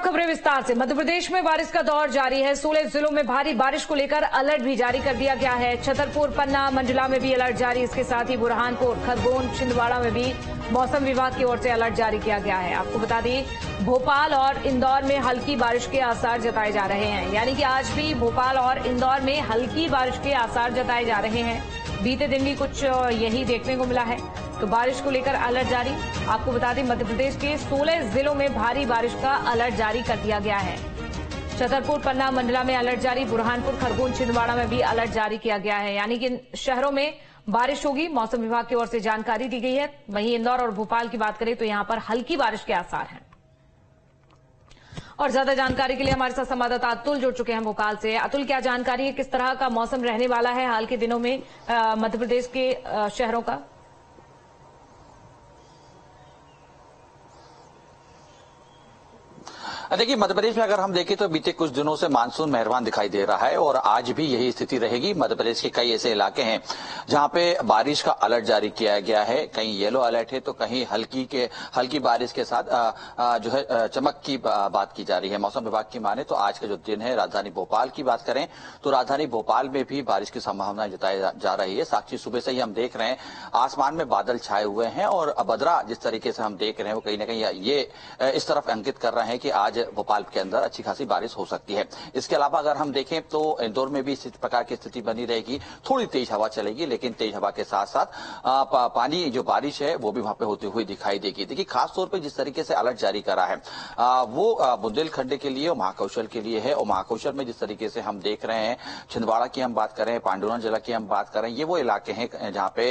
खबरें विस्तार से। मध्य प्रदेश में बारिश का दौर जारी है। 16 जिलों में भारी बारिश को लेकर अलर्ट भी जारी कर दिया गया है। छतरपुर, पन्ना, मंडला में भी अलर्ट जारी। इसके साथ ही बुरहानपुर, खरगोन, छिंदवाड़ा में भी मौसम विभाग की ओर से अलर्ट जारी किया गया है। आपको बता दें, भोपाल और इंदौर में हल्की बारिश के आसार जताए जा रहे हैं। यानी कि आज भी भोपाल और इंदौर में हल्की बारिश के आसार जताए जा रहे हैं। बीते दिन भी कुछ यही देखने को मिला है। तो बारिश को लेकर अलर्ट जारी। आपको बता दें, मध्य प्रदेश के 16 जिलों में भारी बारिश का अलर्ट जारी कर दिया गया है। छतरपुर, पन्ना, मंडला में अलर्ट जारी। बुरहानपुर, खरगोन, छिंदवाड़ा में भी अलर्ट जारी किया गया है। यानी कि शहरों में बारिश होगी, मौसम विभाग की ओर से जानकारी दी गई है। वहीं इंदौर और भोपाल की बात करें तो यहां पर हल्की बारिश के आसार हैं। और ज्यादा जानकारी के लिए हमारे साथ संवाददाता अतुल जुड़ चुके हैं भोपाल से। अतुल, क्या जानकारी है, किस तरह का मौसम रहने वाला है हाल के दिनों में मध्य प्रदेश के शहरों का? देखिए, मध्य प्रदेश में अगर हम देखें तो बीते कुछ दिनों से मानसून मेहरबान दिखाई दे रहा है और आज भी यही स्थिति रहेगी। मध्य प्रदेश के कई ऐसे इलाके हैं जहां पे बारिश का अलर्ट जारी किया गया है। कहीं येलो अलर्ट है तो कहीं हल्की बारिश के साथ जो है चमक की बात की जा रही है। मौसम विभाग की माने तो आज का जो दिन है, राजधानी भोपाल की बात करें तो राजधानी भोपाल में भी बारिश की संभावना जताई जा रही है। साक्षी, सुबह से ही हम देख रहे हैं आसमान में बादल छाए हुए हैं और बदरा जिस तरीके से हम देख रहे हैं वो कहीं ना कहीं ये इस तरफ अंकित कर रहे हैं कि आज भोपाल के अंदर अच्छी खासी बारिश हो सकती है। इसके अलावा अगर हम देखें तो इंदौर में भी इस प्रकार की स्थिति बनी रहेगी। थोड़ी तेज हवा चलेगी, लेकिन तेज हवा के साथ साथ पानी जो बारिश है वो भी वहां पे होती हुई दिखाई देगी। देखिए, खासतौर पर जिस तरीके से अलर्ट जारी करा है वो बुंदेलखंड के लिए और महाकौशल के लिए है। और महाकौशल में जिस तरीके से हम देख रहे हैं, छिंदवाड़ा की हम बात करें, पांडुरंग जिला की हम बात करें, ये वो इलाके हैं जहां पे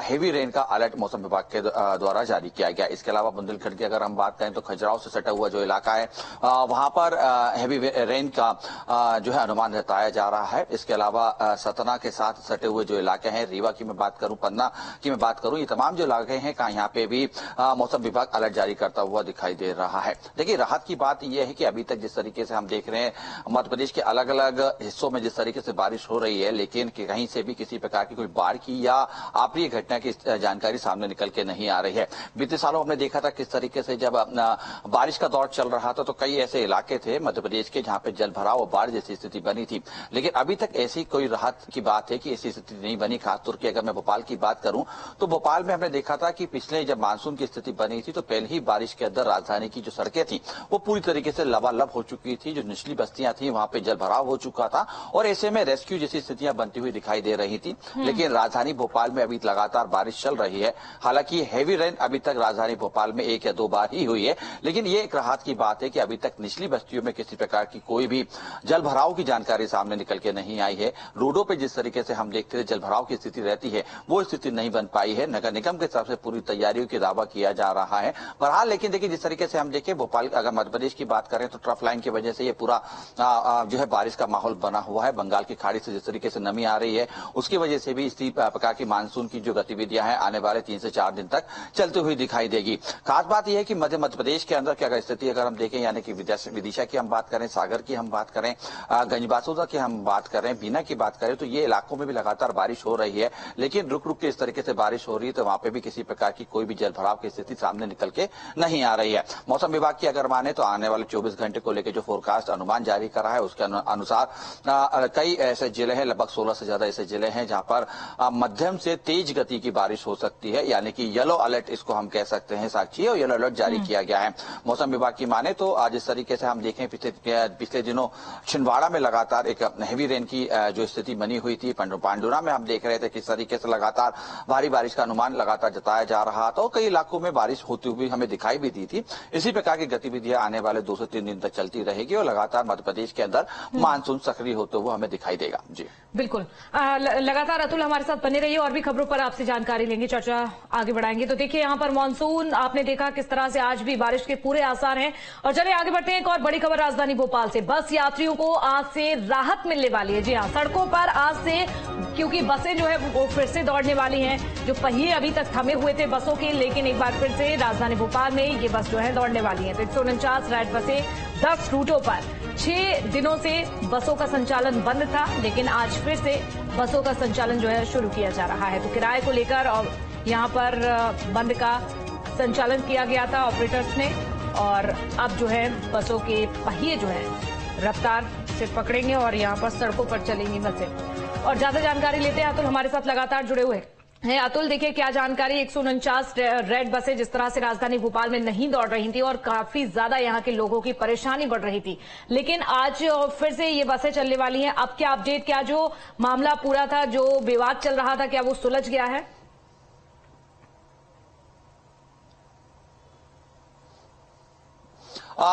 हेवी रेन का अलर्ट मौसम विभाग के द्वारा जारी किया गया। इसके अलावा बुंदेलखंड की अगर हम बात करें तो खजुराहो से सटा हुआ जो इलाका है वहां पर हेवी रेन का जो है अनुमान जताया जा रहा है। इसके अलावा सतना के साथ सटे हुए जो इलाके हैं, रीवा की मैं बात करूं, पन्ना की मैं बात करूं, ये तमाम जो इलाके हैं यहाँ पे भी मौसम विभाग अलर्ट जारी करता हुआ दिखाई दे रहा है। देखिए, राहत की बात यह है कि अभी तक जिस तरीके से हम देख रहे हैं मध्य प्रदेश के अलग अलग हिस्सों में जिस तरीके से बारिश हो रही है, लेकिन कहीं से भी किसी प्रकार की कोई बाढ़ की या अप्रिय घटना की जानकारी सामने निकल के नहीं आ रही है। बीते सालों हमने देखा था किस तरीके से जब बारिश का दौर चल रहा था तो कई ऐसे इलाके थे मध्य प्रदेश के जहां पे जल भराव और बाढ़ जैसी स्थिति बनी थी, लेकिन अभी तक ऐसी कोई राहत की बात है कि ऐसी स्थिति नहीं बनी। खासतौर की अगर मैं भोपाल की बात करूं तो भोपाल में हमने देखा था कि पिछले जब मानसून की स्थिति बनी थी तो पहले ही बारिश के अंदर राजधानी की जो सड़कें थी वो पूरी तरीके से लबालब हो चुकी थी। जो निचली बस्तियां थी वहां पे जल भराव हो चुका था और ऐसे में रेस्क्यू जैसी स्थितियां बनती हुई दिखाई दे रही थी। लेकिन राजधानी भोपाल में अभी लगातार बारिश चल रही है। हालांकि हैवी रेन अभी तक राजधानी भोपाल में 1 या 2 बार ही हुई है, लेकिन ये एक राहत की बात है कि अभी तक निचली बस्तियों में किसी प्रकार की कोई भी जल भराव की जानकारी सामने निकल के नहीं आई है। रोडों पे जिस तरीके से हम देखते थे जल भराव की स्थिति रहती है वो स्थिति नहीं बन पाई है। नगर निगम के तरफ से पूरी तैयारियों की दावा किया जा रहा है। बहरहाल लेकिन देखिए, जिस तरीके से हम देखें भोपाल अगर मध्य प्रदेश की बात करें तो ट्रफ लाइन की वजह से ये पूरा जो है बारिश का माहौल बना हुआ है। बंगाल की खाड़ी से जिस तरीके से नमी आ रही है उसकी वजह से भी इसी प्रकार की मानसून की जो गतिविधियां हैं आने वाले 3 से 4 दिन तक चलती हुई दिखाई देगी। खास बात यह है कि मध्य प्रदेश के अंदर की अगर स्थिति अगर हम देखें, यानी कि विदिशा की हम बात करें, सागर की हम बात करें, गंजबासौदा की हम बात करें, बीना की बात करें, तो ये इलाकों में भी लगातार बारिश हो रही है। लेकिन रुक रुक के इस तरीके से बारिश हो रही है तो वहां पे भी किसी प्रकार की कोई भी जल भराव की स्थिति सामने निकल के नहीं आ रही है। मौसम विभाग की अगर माने तो आने वाले 24 घंटे को लेकर जो फोरकास्ट अनुमान जारी करा है उसके अनुसार कई ऐसे जिले हैं, लगभग 16 से ज्यादा ऐसे जिले हैं जहां पर मध्यम से तेज गति की बारिश हो सकती है। यानी कि येलो अलर्ट इसको हम कह सकते हैं साक्षी, और येलो अलर्ट जारी किया गया है। मौसम विभाग की माने तो आज इस तरीके से हम देखें पिछले दिनों छिंदवाड़ा में लगातार एक हेवी रेन की जो स्थिति बनी हुई थी। पांडुरा में हम देख रहे थे किस तरीके से लगातार भारी बारिश का अनुमान लगातार जताया जा रहा था और कई इलाकों में बारिश होती हुई हमें दिखाई भी दी थी। इसी प्रकार की गतिविधियां आने वाले 2 से 3 दिन तक चलती रहेगी और लगातार मध्य प्रदेश के अंदर मानसून सक्रिय होते हुए हमें दिखाई देगा। जी बिल्कुल, लगातार अतुल हमारे साथ बने रहिए और भी खबरों पर आपसे जानकारी लेंगे, चर्चा आगे बढ़ाएंगे। तो देखिए, यहाँ पर मानसून आपने देखा किस तरह से आज भी बारिश के पूरे आसार हैं। और चलिए आगे बढ़ते हैं। एक और बड़ी खबर राजधानी भोपाल से। बस यात्रियों को आज से राहत मिलने वाली है। जी हाँ, सड़कों पर आज से, क्योंकि बसें जो है वो फिर से दौड़ने वाली हैं। जो पहिए अभी तक थमे हुए थे बसों के, लेकिन एक बार फिर से राजधानी भोपाल में ये बस जो है दौड़ने वाली है। तो 149 राइड बसें 10 रूटों पर 6 दिनों से बसों का संचालन बंद था, लेकिन आज फिर से बसों का संचालन जो है शुरू किया जा रहा है। तो किराए को लेकर और यहाँ पर बंद का संचालन किया गया था ऑपरेटर्स ने। और अब जो है बसों के पहिए जो है रफ्तार से पकड़ेंगे और यहां पर सड़कों पर चलेंगी बसें। और ज्यादा जानकारी लेते हैं, अतुल हमारे साथ लगातार जुड़े हुए हैं। अतुल, देखिए क्या जानकारी, 149 रेड बसें जिस तरह से राजधानी भोपाल में नहीं दौड़ रही थी और काफी ज्यादा यहां के लोगों की परेशानी बढ़ रही थी, लेकिन आज फिर से ये बसें चलने वाली हैं। अब क्या अपडेट, क्या जो मामला पूरा था, जो विवाद चल रहा था, क्या वो सुलझ गया है?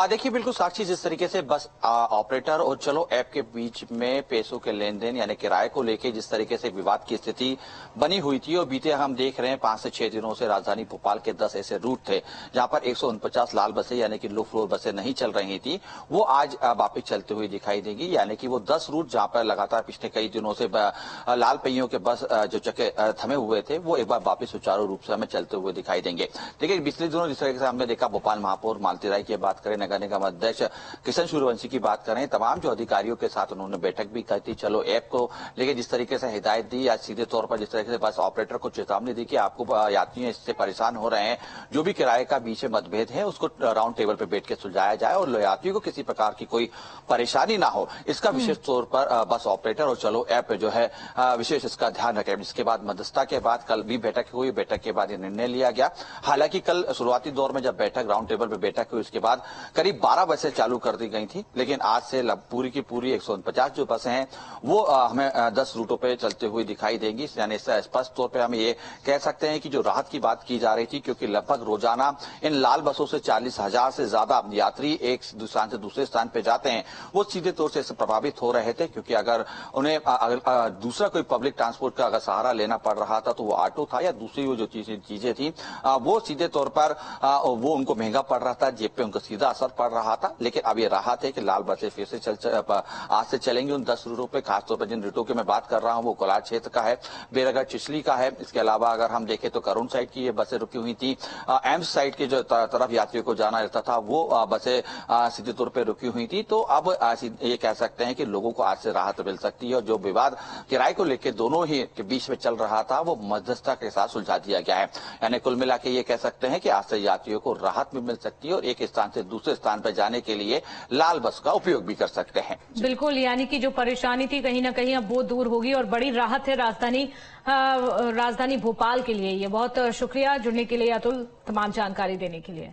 देखिए बिल्कुल साक्षी, जिस तरीके से बस ऑपरेटर और चलो ऐप के बीच में पैसों के लेन देन यानी किराए को लेके जिस तरीके से विवाद की स्थिति बनी हुई थी, और बीते हम देख रहे हैं 5 से 6 दिनों से राजधानी भोपाल के 10 ऐसे रूट थे जहां पर 149 लाल बसें यानी कि लो फ्लोर बसें नहीं चल रही थी, वो आज वापस चलते हुए दिखाई देगी। यानी कि वो 10 रूट जहां पर लगातार पिछले कई दिनों से लाल पहियों के बस जो चक्के थमे हुए थे, वो एक बार वापस सुचारू रूप से हमें चलते हुए दिखाई देंगे। देखिए पिछले दिनों जिस तरीके से हमने देखा, भोपाल महापौर मालती राय की बात करें, नगर निगम अध्यक्ष किशन सूर्यवंशी की बात करें, तमाम जो अधिकारियों के साथ उन्होंने बैठक भी की थी। चलो ऐप को लेकर जिस तरीके से हिदायत दी, या सीधे तौर पर जिस तरीके से बस ऑपरेटर को चेतावनी दी कि आपको यात्री इससे परेशान हो रहे हैं, जो भी किराए का बीच में मतभेद है उसको राउंड टेबल पर बैठ के सुलझाया जाए और यात्रियों को किसी प्रकार की कोई परेशानी ना हो, इसका विशेष तौर पर बस ऑपरेटर और चलो ऐप जो है विशेष इसका ध्यान रखें। इसके बाद मध्यस्थता के बाद कल भी बैठक हुई, बैठक के बाद ये निर्णय लिया गया। हालांकि कल शुरुआती दौर में जब बैठक राउंड टेबल पर बैठक हुई, उसके बाद करीब 12 बसें चालू कर दी गई थी, लेकिन आज से पूरी की पूरी 149 जो बसें हैं वो हमें 10 रूटों पे चलते हुए दिखाई देंगी। यानी इससे स्पष्ट तौर पे हम ये कह सकते हैं कि जो राहत की बात की जा रही थी, क्योंकि लगभग रोजाना इन लाल बसों से 40,000 से ज्यादा यात्री एक स्थान से दूसरे स्थान पे जाते हैं, वो सीधे तौर से इससे प्रभावित हो रहे थे। क्योंकि अगर उन्हें दूसरा कोई पब्लिक ट्रांसपोर्ट का अगर सहारा लेना पड़ रहा था तो वो ऑटो था या दूसरी वो जो चीजें थी, वो सीधे तौर पर वो उनको महंगा पड़ रहा था, जेब पे उनको सीधा असर पड़ रहा था। लेकिन अब ये राहत है कि लाल बसें फिर से आज से चलेंगी उन 10 रूटों पे। खासतौर पर जिन रूटों की मैं बात कर रहा हूं वो कोलार क्षेत्र का है, बेरगढ़ चिचली का है। इसके अलावा अगर हम देखें तो करुण साइड की ये बसें रुकी हुई थी, एम्स साइड की जो तरफ यात्रियों को जाना रहता था वो बसें सीधे तौर पर रुकी हुई थी। तो अब ये कह सकते हैं कि लोगों को आज से राहत मिल सकती है, और जो विवाद किराए को लेकर दोनों ही के बीच में चल रहा था वो मध्यस्थता के साथ सुलझा दिया गया है। यानी कुल मिला के ये कह सकते हैं कि आज से यात्रियों को राहत भी मिल सकती है और एक स्थान से दूसरे स्थान पर जाने के लिए लाल बस का उपयोग भी कर सकते हैं। बिल्कुल, यानी कि जो परेशानी थी कहीं ना कहीं अब वो दूर होगी और बड़ी राहत है राजधानी भोपाल के लिए। ये बहुत शुक्रिया जुड़ने के लिए अतुल, तमाम जानकारी देने के लिए।